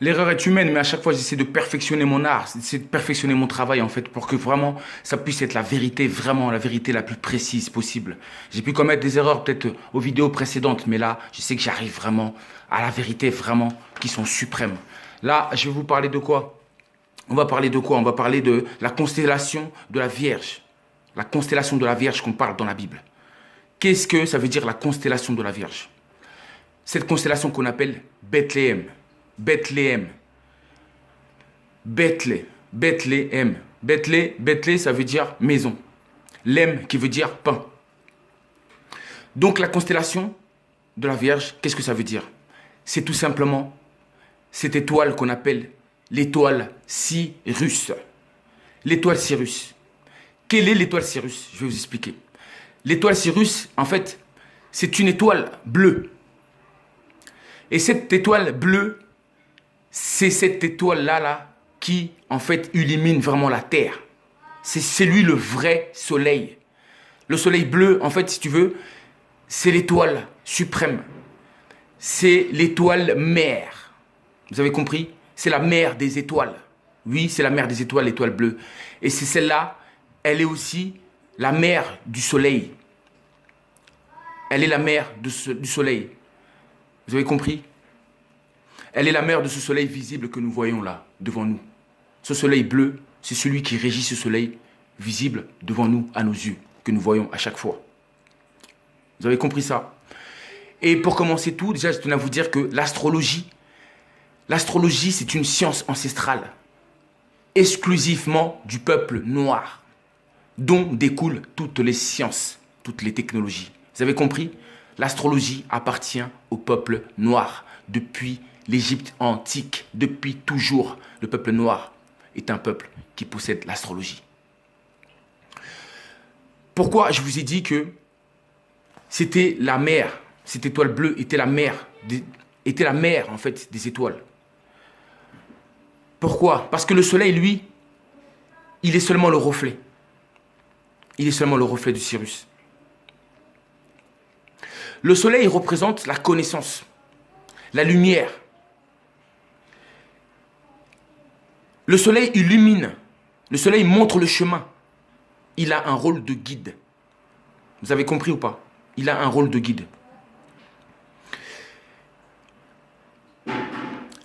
L'erreur est humaine, mais à chaque fois, j'essaie de perfectionner mon art, j'essaie de perfectionner mon travail, en fait, pour que vraiment, ça puisse être la vérité, vraiment la vérité la plus précise possible. J'ai pu commettre des erreurs, peut-être, aux vidéos précédentes, mais là, je sais que j'arrive vraiment à la vérité, vraiment, qui sont suprêmes. Là, je vais vous parler de quoi? On va parler de quoi? On va parler de la constellation de la Vierge. La constellation de la Vierge qu'on parle dans la Bible. Qu'est-ce que ça veut dire la constellation de la Vierge? Cette constellation qu'on appelle Bethléem. Bethléem. Bethléem. Bethléem. Bethléem, ça veut dire maison. Lém qui veut dire pain. Donc la constellation de la Vierge, qu'est-ce que ça veut dire? C'est tout simplement cette étoile qu'on appelle l'étoile Sirius. L'étoile Sirius. Quelle est l'étoile Sirius? Je vais vous expliquer. L'étoile Sirius, en fait, c'est une étoile bleue. Et cette étoile bleue, c'est cette étoile-là qui, en fait, illumine vraiment la Terre. C'est lui le vrai soleil. Le soleil bleu, en fait, si tu veux, c'est l'étoile suprême. C'est l'étoile mère. Vous avez compris? C'est la mère des étoiles. Oui, c'est la mère des étoiles, l'étoile bleue. Et c'est celle-là, elle est aussi la mère du soleil. Elle est la mère du soleil. Vous avez compris? Elle est la mère de ce soleil visible que nous voyons là, devant nous. Ce soleil bleu, c'est celui qui régit ce soleil visible devant nous, à nos yeux, que nous voyons à chaque fois. Vous avez compris ça? Et pour commencer tout, déjà, je tenais à vous dire que l'astrologie, c'est une science ancestrale, exclusivement du peuple noir, dont découlent toutes les sciences, toutes les technologies. Vous avez compris? L'astrologie appartient au peuple noir depuis l'Égypte antique, depuis toujours. Le peuple noir est un peuple qui possède l'astrologie. Pourquoi je vous ai dit que c'était la mère, cette étoile bleue était la mère en fait des étoiles? Pourquoi? Parce que le soleil, lui, il est seulement le reflet. Il est seulement le reflet du Sirius. Le soleil représente la connaissance, la lumière. Le soleil illumine, le soleil montre le chemin. Il a un rôle de guide. Vous avez compris ou pas? Il a un rôle de guide.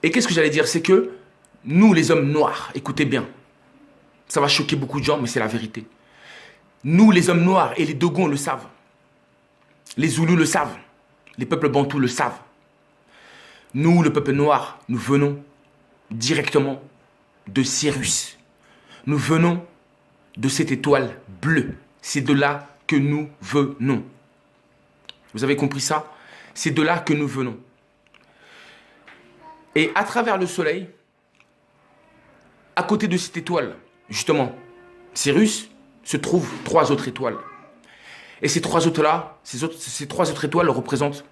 Et qu'est-ce que j'allais dire? C'est que nous, les hommes noirs, écoutez bien, ça va choquer beaucoup de gens, mais c'est la vérité. Nous, les hommes noirs, et les Dogons le savent. Les Zoulous le savent. Les peuples bantous le savent. Nous, le peuple noir, nous venons directement de Sirius. Nous venons de cette étoile bleue. C'est de là que nous venons. Vous avez compris ça? C'est de là que nous venons. Et à travers le soleil, à côté de cette étoile, justement, Sirius, se trouvent 3 autres étoiles. Et ces 3 autres-là, ces 3 autres étoiles représentent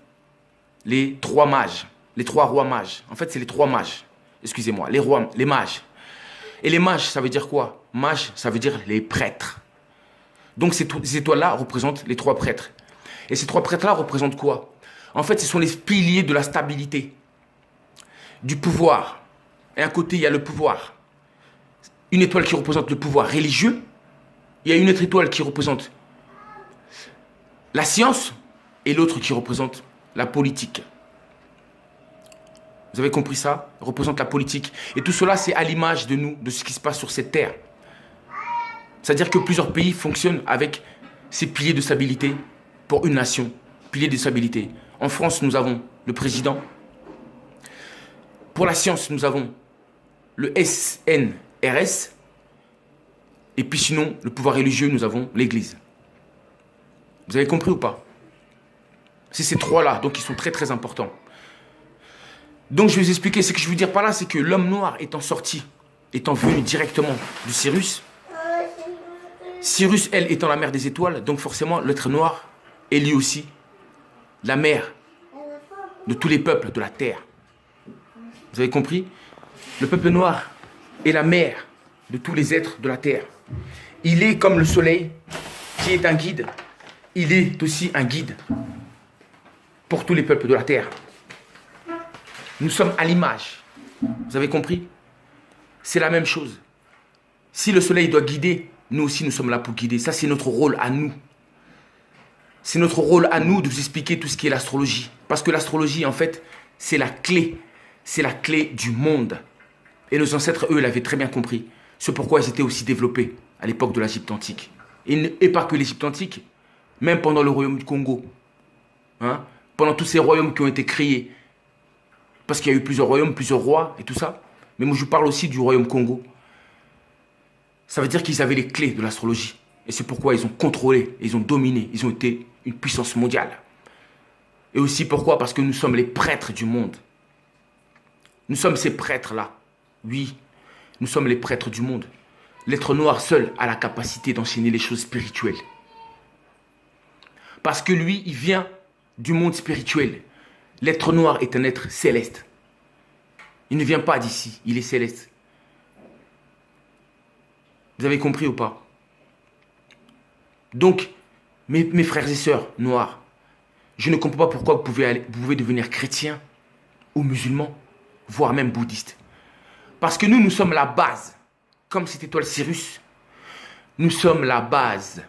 les 3 mages, les 3 rois mages. En fait, c'est les 3 mages. Excusez-moi, les mages. Et les mages, ça veut dire quoi? Mages, ça veut dire les prêtres. Donc ces étoiles-là représentent les 3 prêtres. Et ces 3 prêtres-là représentent quoi? En fait, ce sont les piliers de la stabilité, du pouvoir. Et à côté, il y a le pouvoir. Une étoile qui représente le pouvoir religieux. Il y a une autre étoile qui représente la science et l'autre qui représente la politique. Vous avez compris ça? Représente la politique. Et tout cela, c'est à l'image de nous, de ce qui se passe sur cette terre. C'est-à-dire que plusieurs pays fonctionnent avec ces piliers de stabilité pour une nation. Piliers de stabilité. En France, nous avons le président. Pour la science, nous avons le SNRS. Et puis sinon, le pouvoir religieux, nous avons l'Église. Vous avez compris ou pas? C'est ces 3-là, donc ils sont très très importants. Donc je vais vous expliquer, ce que je veux dire par là, c'est que l'homme noir étant sorti, étant venu directement du Sirius, Sirius, elle, étant la mère des étoiles, donc forcément l'être noir est lui aussi la mère de tous les peuples de la terre. Vous avez compris? Le peuple noir est la mère de tous les êtres de la terre. Il est comme le soleil qui est un guide. Il est aussi un guide pour tous les peuples de la terre. Nous sommes à l'image Vous avez compris? C'est la même chose. Si le soleil doit guider, nous aussi nous sommes là pour guider. Ça, c'est notre rôle à nous. C'est notre rôle à nous de vous expliquer tout ce qui est l'astrologie. Parce que l'astrologie, en fait, c'est la clé. C'est la clé du monde. Et nos ancêtres, eux, l'avaient très bien compris. C'est pourquoi ils étaient aussi développés à l'époque de l'Égypte antique. Et pas que l'Égypte antique, même pendant le royaume du Congo. Hein? Pendant tous ces royaumes qui ont été créés. Parce qu'il y a eu plusieurs royaumes, plusieurs rois et tout ça. Mais moi, je vous parle aussi du royaume Congo. Ça veut dire qu'ils avaient les clés de l'astrologie. Et c'est pourquoi ils ont contrôlé, ils ont dominé, ils ont été une puissance mondiale. Et aussi pourquoi? Parce que nous sommes les prêtres du monde. Nous sommes ces prêtres-là. Oui, nous sommes les prêtres du monde. L'être noir seul a la capacité d'enseigner les choses spirituelles. Parce que lui, il vient du monde spirituel. L'être noir est un être céleste. Il ne vient pas d'ici, il est céleste. Vous avez compris ou pas? Donc, mes frères et sœurs noirs, je ne comprends pas pourquoi vous pouvez devenir chrétien ou musulman, voire même bouddhiste. Parce que nous sommes la base. Comme cette étoile Sirius, nous sommes la base.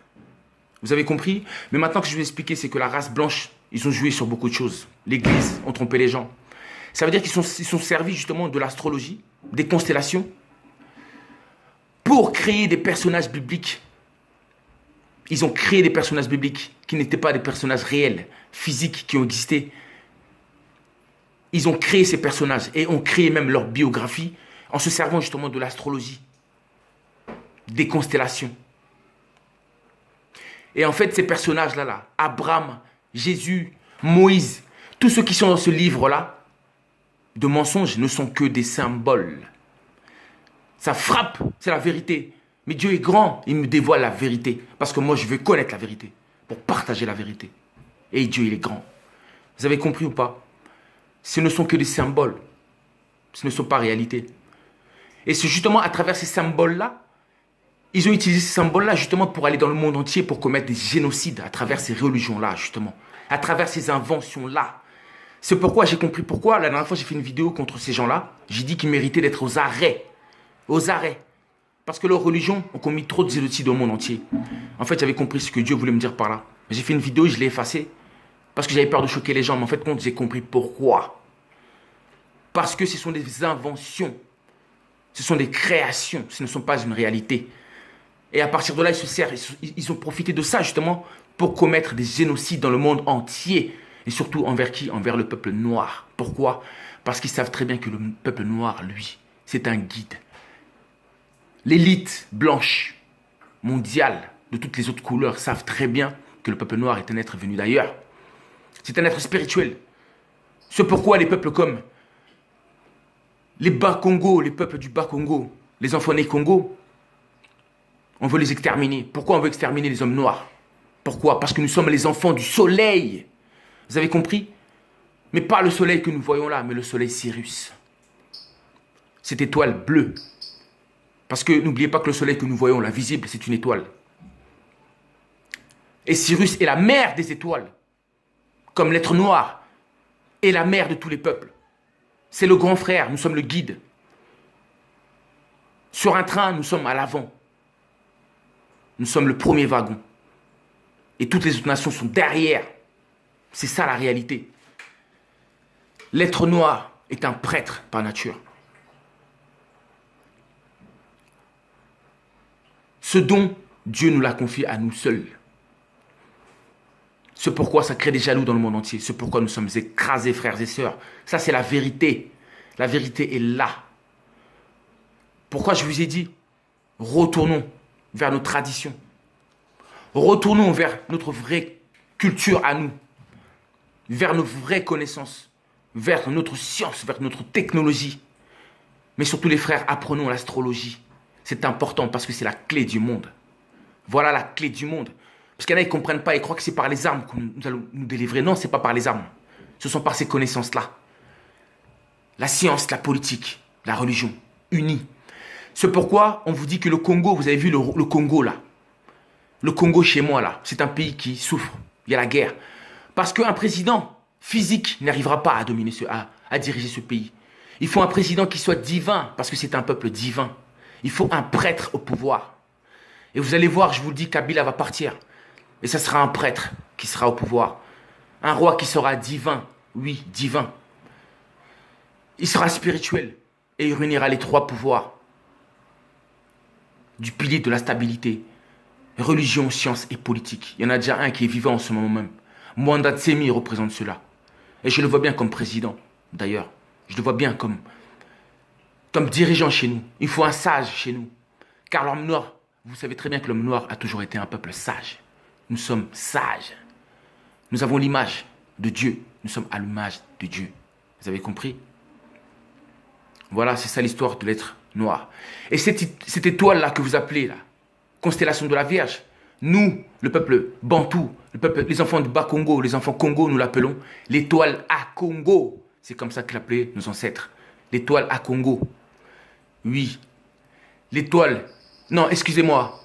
Vous avez compris? Mais maintenant que je vais vous expliquer, c'est que la race blanche, ils ont joué sur beaucoup de choses. L'église ont trompé les gens. Ça veut dire qu'ils sont servis justement de l'astrologie, des constellations, pour créer des personnages bibliques. Ils ont créé des personnages bibliques qui n'étaient pas des personnages réels, physiques, qui ont existé. Ils ont créé ces personnages et ont créé même leur biographie en se servant justement de l'astrologie, des constellations. Et en fait, ces personnages-là, Abraham, Jésus, Moïse, tous ceux qui sont dans ce livre-là, de mensonges, ne sont que des symboles. Ça frappe, c'est la vérité. Mais Dieu est grand, il me dévoile la vérité. Parce que moi, je veux connaître la vérité, pour partager la vérité. Et Dieu, il est grand. Vous avez compris ou pas? Ce ne sont que des symboles. Ce ne sont pas réalités. Et c'est justement à travers ces symboles-là, ils ont utilisé ces symboles-là justement pour aller dans le monde entier, pour commettre des génocides à travers ces religions-là, justement. À travers ces inventions-là. C'est pourquoi j'ai compris pourquoi, la dernière fois, j'ai fait une vidéo contre ces gens-là. J'ai dit qu'ils méritaient d'être aux arrêts. Aux arrêts. Parce que leurs religions ont commis trop de génocides au monde entier. En fait, j'avais compris ce que Dieu voulait me dire par là. J'ai fait une vidéo, je l'ai effacée. Parce que j'avais peur de choquer les gens. Mais en fait, j'ai compris pourquoi. Parce que ce sont des inventions. Ce sont des créations. Ce ne sont pas une réalité. Et à partir de là, ils se servent. Ils ont profité de ça, justement, pour commettre des génocides dans le monde entier. Et surtout, envers qui? Envers le peuple noir. Pourquoi? Parce qu'ils savent très bien que le peuple noir, lui, c'est un guide. L'élite blanche mondiale de toutes les autres couleurs savent très bien que le peuple noir est un être venu d'ailleurs. C'est un être spirituel. C'est pourquoi les peuples comme les Bas-Congo, les peuples du Bas-Congo, les enfants nés Congo, on veut les exterminer. Pourquoi on veut exterminer les hommes noirs? Pourquoi? Parce que nous sommes les enfants du soleil. Vous avez compris? Mais pas le soleil que nous voyons là, mais le soleil Sirius. Cette étoile bleue. Parce que n'oubliez pas que le soleil que nous voyons, là, visible, c'est une étoile. Et Sirius est la mère des étoiles. Comme l'être noir est la mère de tous les peuples. C'est le grand frère, nous sommes le guide. Sur un train, nous sommes à l'avant. Nous sommes le premier wagon. Et toutes les autres nations sont derrière. C'est ça la réalité. L'être noir est un prêtre par nature. Ce don, Dieu nous l'a confié à nous seuls. C'est pourquoi ça crée des jaloux dans le monde entier. C'est pourquoi nous sommes écrasés, frères et sœurs. Ça, c'est la vérité. La vérité est là. Pourquoi je vous ai dit, retournons vers nos traditions. Retournons vers notre vraie culture à nous. Vers nos vraies connaissances. Vers notre science, vers notre technologie. Mais surtout les frères, apprenons l'astrologie. C'est important parce que c'est la clé du monde. Voilà la clé du monde. Parce qu'il y en a, ils ne comprennent pas, ils croient que c'est par les armes que nous allons nous délivrer. Non, ce n'est pas par les armes. Ce sont par ces connaissances-là. La science, la politique, la religion, unis. C'est pourquoi on vous dit que le Congo, vous avez vu le Congo là. Le Congo chez moi là, c'est un pays qui souffre. Il y a la guerre. Parce qu'un président physique n'arrivera pas à dominer, à diriger ce pays. Il faut un président qui soit divin, parce que c'est un peuple divin. Il faut un prêtre au pouvoir. Et vous allez voir, je vous le dis, Kabila va partir. Et ça sera un prêtre qui sera au pouvoir. Un roi qui sera divin. Oui, divin. Il sera spirituel. Et il réunira les trois pouvoirs. Du pilier de la stabilité. Religion, science et politique. Il y en a déjà un qui est vivant en ce moment même. Mwanda Tsemi représente cela. Et je le vois bien comme président, d'ailleurs. Je le vois bien comme dirigeant chez nous. Il faut un sage chez nous. Car l'homme noir, vous savez très bien que l'homme noir a toujours été un peuple sage. Nous sommes sages. Nous avons l'image de Dieu. Nous sommes à l'image de Dieu. Vous avez compris? Voilà, c'est ça l'histoire de l'être noir. Et cette étoile-là que vous appelez, là, constellation de la Vierge, nous, le peuple bantou, les enfants du Bas-Congo, les enfants Congo, nous l'appelons l'étoile à Congo. C'est comme ça que l'appelaient nos ancêtres. L'étoile à Congo. Oui. L'étoile. Non, excusez-moi.